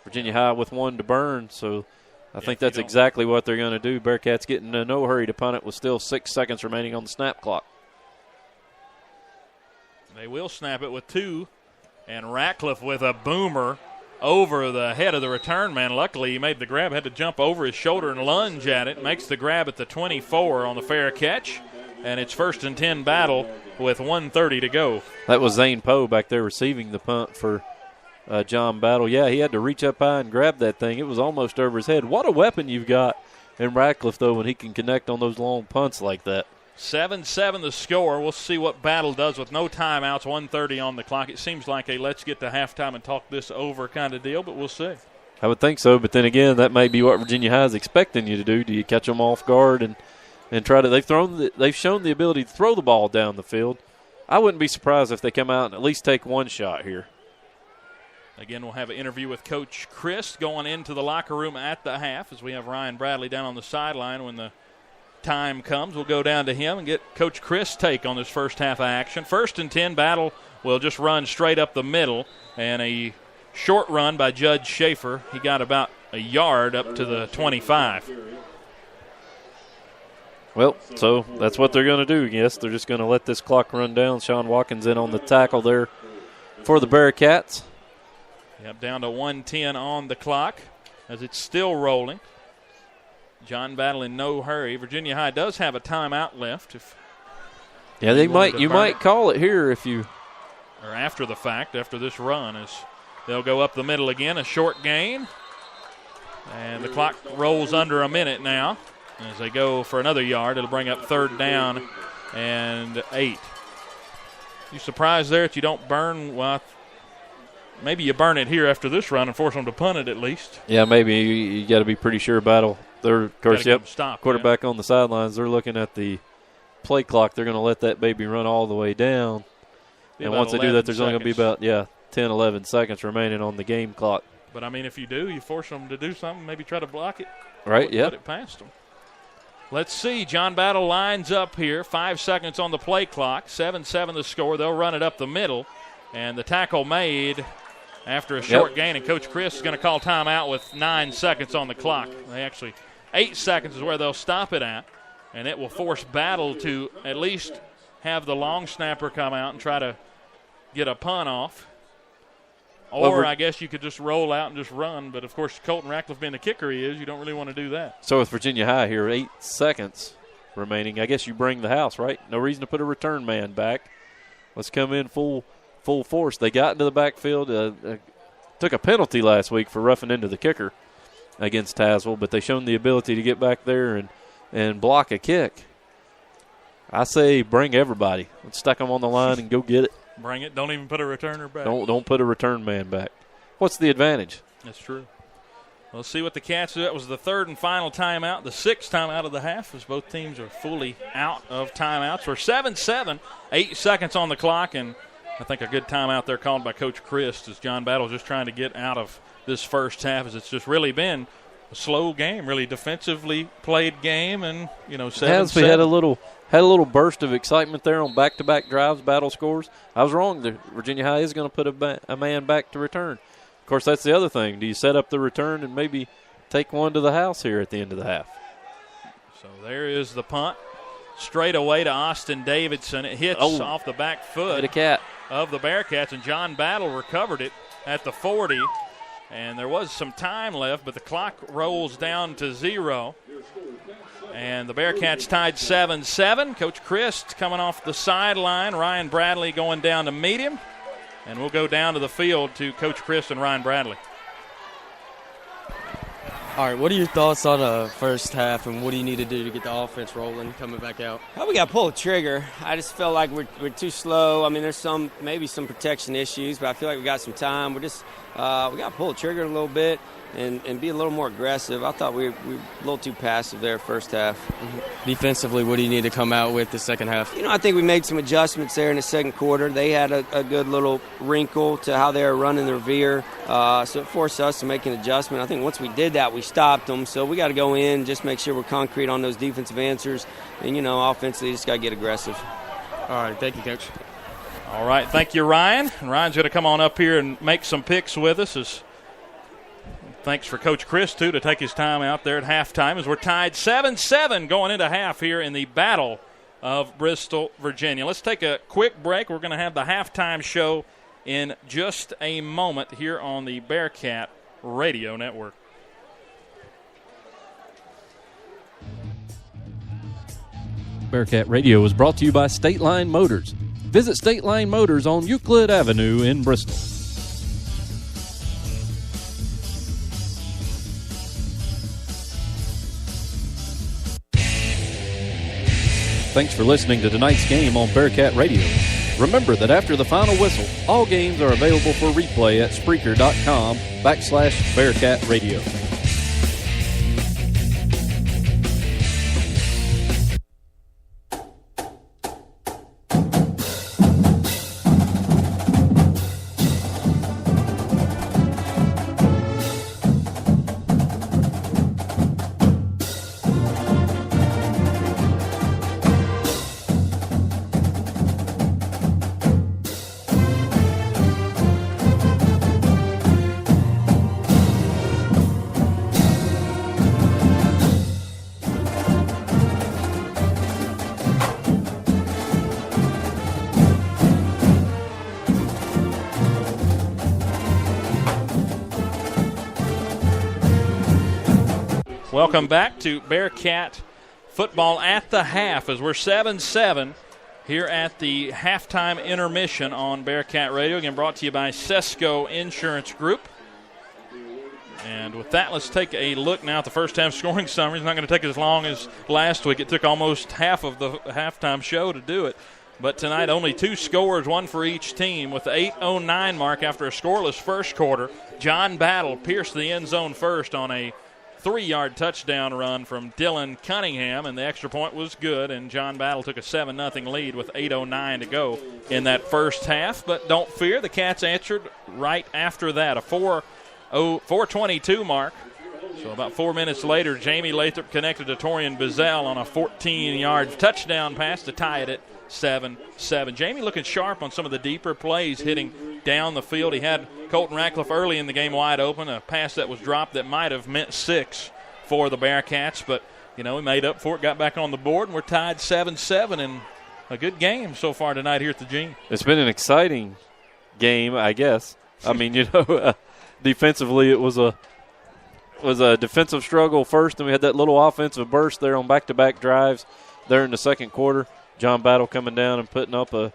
Virginia High with one to burn, so I think that's exactly what they're going to do. Bearcats getting in no hurry to punt it with still 6 seconds remaining on the snap clock. They will snap it with 2, and Ratcliffe with a boomer over the head of the return man. Luckily, he made the grab, had to jump over his shoulder and lunge at it. Makes the grab at the 24 on the fair catch, and it's 1st and 10 Battle with 1:30 to go. That was Zane Poe back there receiving the punt for John Battle. Yeah, he had to reach up high and grab that thing. It was almost over his head. What a weapon you've got in Ratcliffe, though, when he can connect on those long punts like that. 7-7 the score. We'll see what Battle does with no timeouts, 1:30 on the clock. It seems like a let's get to halftime and talk this over kind of deal, but we'll see. I would think so, but then again, that may be what Virginia High is expecting you to do. Do you catch them off guard and try to? They've shown the ability to throw the ball down the field. I wouldn't be surprised if they come out and at least take one shot here. Again, we'll have an interview with Coach Chris going into the locker room at the half as we have Ryan Bradley down on the sideline. When the time comes, we'll go down to him and get Coach Chris' take on this first half of action. 1st and 10, Battle will just run straight up the middle, and a short run by Judge Schaefer. He got about a yard up to the 25. Well, so that's what they're going to do. Yes, they're just going to let this clock run down. Sean Watkins in on the tackle there for the Bearcats. Yep, down to 1:10 on the clock as it's still rolling. John Battle in no hurry. Virginia High does have a timeout left. Yeah, they might. You might call it here if you. Or after the fact, after this run, as they'll go up the middle again, a short gain. And the clock rolls under a minute now. As they go for another yard, it'll bring up 3rd down and 8. You surprised there that you don't burn? Well, maybe you burn it here after this run and force them to punt it at least. Yeah, maybe you got to be pretty sure Battle. They're, of course, quarterback yeah. on the sidelines. They're looking at the play clock. They're going to let that baby run all the way down. And once they do that, there's only going to be about 10, 11 seconds remaining on the game clock. But, I mean, if you do, you force them to do something, maybe try to block it. Right, yeah. Put it past them. Let's see. John Battle lines up here. 5 seconds on the play clock. 7-7 the score. They'll run it up the middle. And the tackle made after a short gain. And Coach Chris is going to call timeout with 9 seconds on the clock. They actually, 8 seconds is where they'll stop it at. And it will force Battle to at least have the long snapper come out and try to get a punt off. Or I guess you could just roll out and just run. But, of course, Colton Ratcliffe being the kicker he is, you don't really want to do that. So with Virginia High here, 8 seconds remaining, I guess you bring the house, right? No reason to put a return man back. Let's come in full force. They got into the backfield, took a penalty last week for roughing into the kicker against Tazewell, but they've shown the ability to get back there and block a kick. I say bring everybody. Let's stack them on the line and go get it. Bring it. Don't even put a returner back. Don't put a return man back. What's the advantage? That's true. We'll see what the Cats do. That was the 3rd and final timeout, the 6th timeout of the half, as both teams are fully out of timeouts. We're 7-7, 8 seconds on the clock, and I think a good timeout there called by Coach Chris as John Battle's just trying to get out of this first half, as it's just really been a slow game, really defensively played game, and 7-7. We had a little burst of excitement there on back-to-back drives, Battle scores. I was wrong. Virginia High is going to put a man back to return. Of course, that's the other thing. Do you set up the return and maybe take one to the house here at the end of the half? So there is the punt. Straight away to Austin Davidson. It hits off the back foot of the Bearcats, and John Battle recovered it at the 40. And there was some time left, but the clock rolls down to 0. And the Bearcats tied 7-7. Coach Christ coming off the sideline. Ryan Bradley going down to meet him. And we'll go down to the field to Coach Christ and Ryan Bradley. All right, what are your thoughts on the first half, and what do you need to do to get the offense rolling, coming back out? Well, we got to pull the trigger. I just feel like we're too slow. I mean, there's maybe some protection issues, but I feel like we got some time. We got to pull the trigger a little bit and be a little more aggressive. I thought we were a little too passive there first half. Mm-hmm. Defensively, what do you need to come out with the second half? I think we made some adjustments there in the second quarter. They had a good little wrinkle to how they were running their veer, so it forced us to make an adjustment. I think once we did that, we stopped them. So we got to go in, just make sure we're concrete on those defensive answers. And, offensively, just got to get aggressive. All right, thank you, Coach. All right, thank you, Ryan. And Ryan's going to come on up here and make some picks with us as Thanks for Coach Chris, too, to take his time out there at halftime as we're tied 7-7 going into half here in the Battle of Bristol, Virginia. Let's take a quick break. We're going to have the halftime show in just a moment here on the Bearcat Radio Network. Bearcat Radio is brought to you by State Line Motors. Visit State Line Motors on Euclid Avenue in Bristol. Thanks for listening to tonight's game on Bearcat Radio. Remember that after the final whistle, all games are available for replay at Spreaker.com/Bearcat Radio. Welcome back to Bearcat football at the half as we're 7-7 here at the halftime intermission on Bearcat Radio. Again, brought to you by Sesco Insurance Group. And with that, let's take a look now at the first half scoring summary. It's not going to take as long as last week. It took almost half of the halftime show to do it. But tonight, only 2 scores, 1 for each team. With the 8:09 mark after a scoreless first quarter, John Battle pierced the end zone first on a 3-yard touchdown run from Dylan Cunningham, and the extra point was good, and John Battle took a 7-0 lead with 8:09 to go in that first half. But don't fear, the Cats answered right after that, a 4:22 mark. So about 4 minutes later, Jamie Lathrop connected to Torian Bizzell on a 14-yard touchdown pass to tie it at 7-7. Jamie looking sharp on some of the deeper plays, hitting down the field. He had Colton Ratcliffe early in the game wide open, a pass that was dropped that might have meant 6 for the Bearcats, but he made up for it, got back on the board, and we're tied 7-7, and a good game so far tonight here at the Gene. It's been an exciting game, I guess. I mean, defensively it was a defensive struggle first, and we had that little offensive burst there on back-to-back drives there in the second quarter. John Battle coming down and putting up a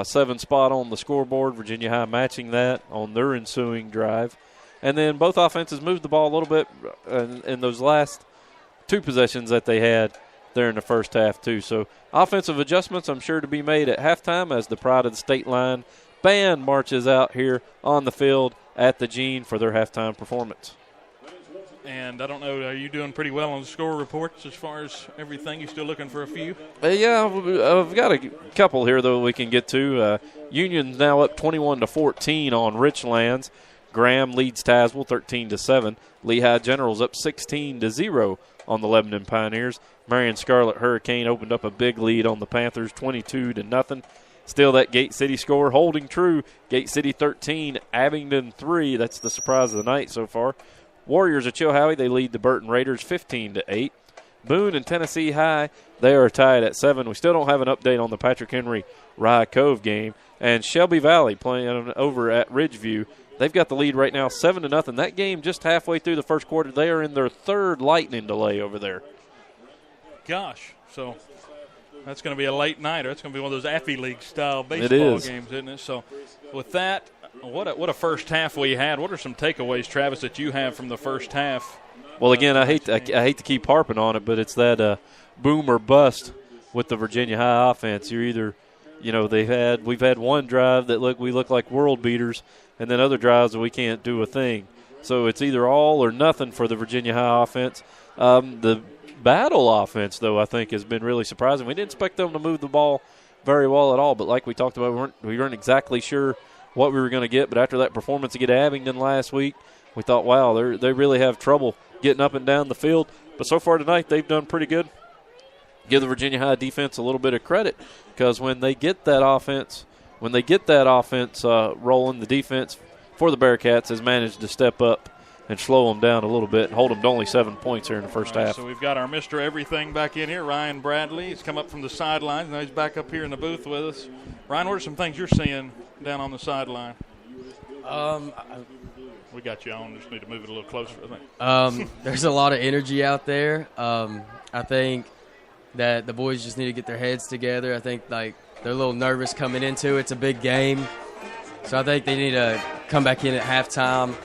7 spot on the scoreboard. Virginia High matching that on their ensuing drive. And then both offenses moved the ball a little bit in those last 2 possessions that they had there in the first half too. So offensive adjustments I'm sure to be made at halftime as the Pride of the State Line band marches out here on the field at the Gene for their halftime performance. And I don't know, are you doing pretty well on the score reports as far as everything? You still looking for a few? Yeah, I've got a couple here, though, we can get to. Union's now up 21-14 on Richlands. Graham leads Tazewell 13-7. Lehigh General's up 16-0 on the Lebanon Pioneers. Marion Scarlet Hurricane opened up a big lead on the Panthers, 22-0. Still that Gate City score holding true. Gate City 13, Abingdon 3. That's the surprise of the night so far. Warriors of Chilhowie, they lead the Burton Raiders 15-8. Boone and Tennessee High, they are tied at 7. We still don't have an update on the Patrick Henry Rye Cove game. And Shelby Valley playing over at Ridgeview. They've got the lead right now 7-0. That game just halfway through the first quarter. They are in their 3rd lightning delay over there. Gosh, so that's going to be a late nighter. It's going to be one of those Affy League style baseball games, isn't it? So with that, what a first half we had. What are some takeaways, Travis, that you have from the first half? Well, again, I hate to keep harping on it, but it's that boom or bust with the Virginia High offense. You're either, we've had one drive that we look like world beaters, and then other drives that we can't do a thing. So it's either all or nothing for the Virginia High offense. The Battle offense, though, I think has been really surprising. We didn't expect them to move the ball very well at all, but like we talked about, we weren't exactly sure what we were going to get. But after that performance against Abingdon last week, we thought, wow, they really have trouble getting up and down the field. But so far tonight, they've done pretty good. Give the Virginia High defense a little bit of credit, because when they get that offense rolling, the defense for the Bearcats has managed to step up and slow them down a little bit and hold them to only 7 points here in the first half. So we've got our Mr. Everything back in here, Ryan Bradley. He's come up from the sidelines. Now he's back up here in the booth with us. Ryan, what are some things you're seeing down on the sideline? We got you on. Just need to move it a little closer, I think. There's a lot of energy out there. I think that the boys just need to get their heads together. I think, they're a little nervous coming into it. It's a big game. So I think they need to come back in at halftime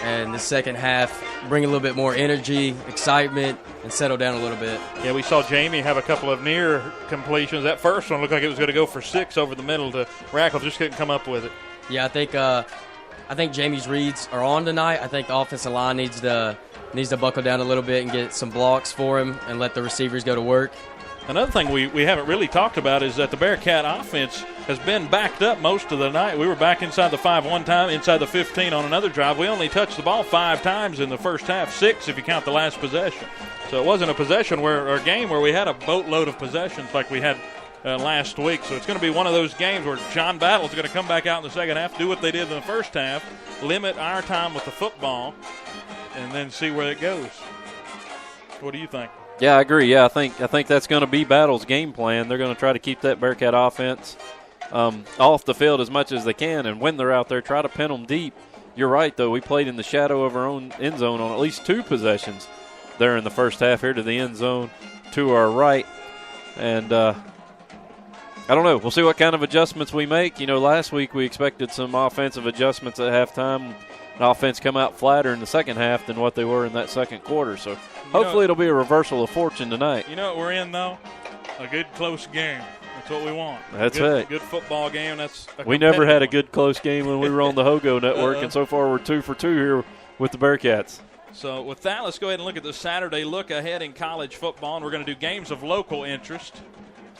and the second half bring a little bit more energy, excitement, and settle down a little bit. Yeah, we saw Jamie have a couple of near completions. That first one looked like it was going to go for 6 over the middle to Rackle. Just couldn't come up with it. Yeah, I think Jamie's reads are on tonight. I think the offensive line needs to buckle down a little bit and get some blocks for him and let the receivers go to work. Another thing we haven't really talked about is that the Bearcat offense has been backed up most of the night. We were back inside the 5 one time, inside the 15 on another drive. We only touched the ball 5 times in the first half, 6 if you count the last possession. So it wasn't a possession or a game where we had a boatload of possessions like we had last week. So it's going to be one of those games where John Battle is going to come back out in the second half, do what they did in the first half, limit our time with the football, and then see where it goes. What do you think? Yeah, I agree. Yeah, I think that's going to be Battle's game plan. They're going to try to keep that Bearcat offense off the field as much as they can, and when they're out there, try to pin them deep. You're right, though. We played in the shadow of our own end zone on at least 2 possessions there in the first half, here to the end zone to our right. And I don't know. We'll see what kind of adjustments we make. Last week we expected some offensive adjustments at halftime. An offense come out flatter in the second half than what they were in that second quarter. So hopefully it'll be a reversal of fortune tonight. You know what we're in, though? A good, close game. That's what we want. That's right. Good football game. We never had a good, close game when we were on the Hogo Network, and so far we're 2 for 2 here with the Bearcats. So with that, let's go ahead and look at the Saturday look ahead in college football, and we're going to do games of local interest.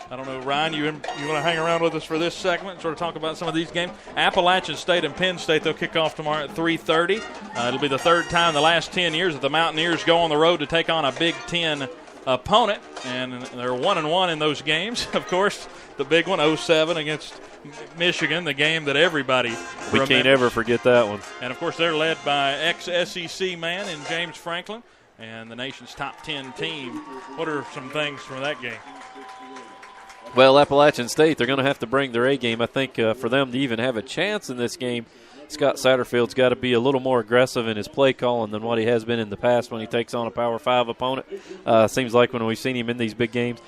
I don't know, Ryan, you want to hang around with us for this segment and sort of talk about some of these games? Appalachian State and Penn State, they'll kick off tomorrow at 3:30. It'll be the third time in the last 10 years that the Mountaineers go on the road to take on a Big Ten opponent, and they're 1-1 in those games. Of course, the big one, 0-7 against Michigan, the game that everybody remembers. Can't ever forget that one. And, of course, they're led by ex-SEC man in James Franklin and the nation's top 10 team. What are some things from that game? Well, Appalachian State, they're going to have to bring their A game. I think for them to even have a chance in this game, Scott Satterfield's got to be a little more aggressive in his play calling than what he has been in the past when he takes on a Power 5 opponent. Seems like when we've seen him in these big games,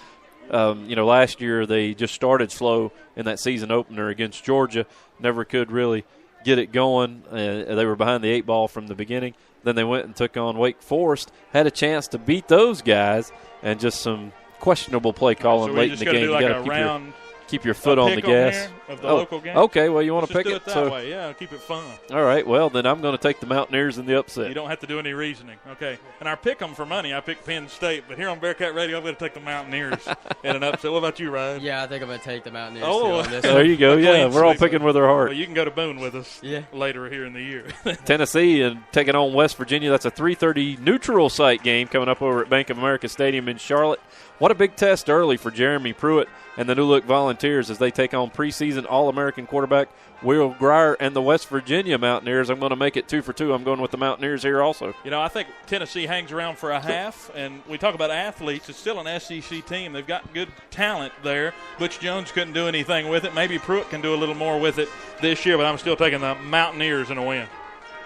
last year they just started slow in that season opener against Georgia, never could really get it going. They were behind the 8 ball from the beginning. Then they went and took on Wake Forest, had a chance to beat those guys, and just some questionable play calling late in the game. You got to keep your foot on the gas. Of the local game. Okay, well, you want to pick it that way. Yeah, keep it fun. All right, well, then I'm going to take the Mountaineers in the upset. You don't have to do any reasoning. Okay, and I pick them for money. I pick Penn State, but here on Bearcat Radio, I'm going to take the Mountaineers in an upset. What about you, Ryan? Yeah, I think I'm going to take the Mountaineers on this there you go. Yeah, we're all picking with our heart. Well, you can go to Boone with us later here in the year. Tennessee and taking on West Virginia. That's a 3:30 neutral site game coming up over at Bank of America Stadium in Charlotte. What a big test early for Jeremy Pruitt and the New Look Volunteers as they take on preseason All-American quarterback Will Grier and the West Virginia Mountaineers. I'm going to make it 2 for 2. I'm going with the Mountaineers here also. I think Tennessee hangs around for a half, and we talk about athletes. It's still an SEC team. They've got good talent there. Butch Jones couldn't do anything with it. Maybe Pruitt can do a little more with it this year, but I'm still taking the Mountaineers in a win.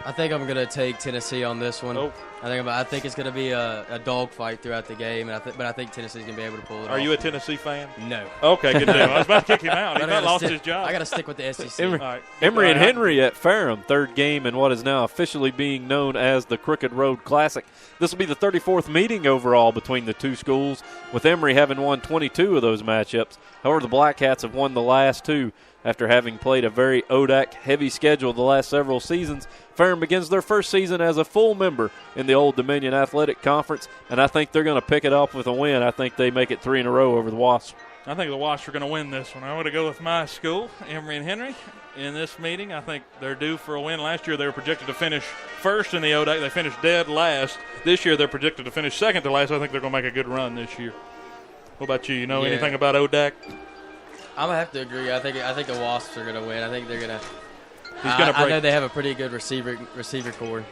I think I'm going to take Tennessee on this one. Oh. I think it's going to be a dogfight throughout the game, but I think Tennessee's going to be able to pull it off. Are you a Tennessee fan? No. Okay, good deal. I was about to kick him out. He about lost his job. I got to stick with the SEC. Emory and Henry at Ferrum, third game in what is now officially being known as the Crooked Road Classic. This will be the 34th meeting overall between the two schools, with Emory having won 22 of those matchups. However, the Black Hats have won the last 2. After having played a very ODAC-heavy schedule the last several seasons, Ferrum begins their first season as a full member in the Old Dominion Athletic Conference, and I think they're going to pick it off with a win. I think they make it 3 in a row over the Wasps. I think the Wasps are going to win this one. I'm going to go with my school, Emory and Henry, in this meeting. I think they're due for a win. Last year they were projected to finish first in the ODAC. They finished dead last. This year they're projected to finish second to last. I think they're going to make a good run this year. What about you? You know anything about ODAC? I'm gonna have to agree. I think the Wasps are gonna win. I think they're gonna. I know they have a pretty good receiver core.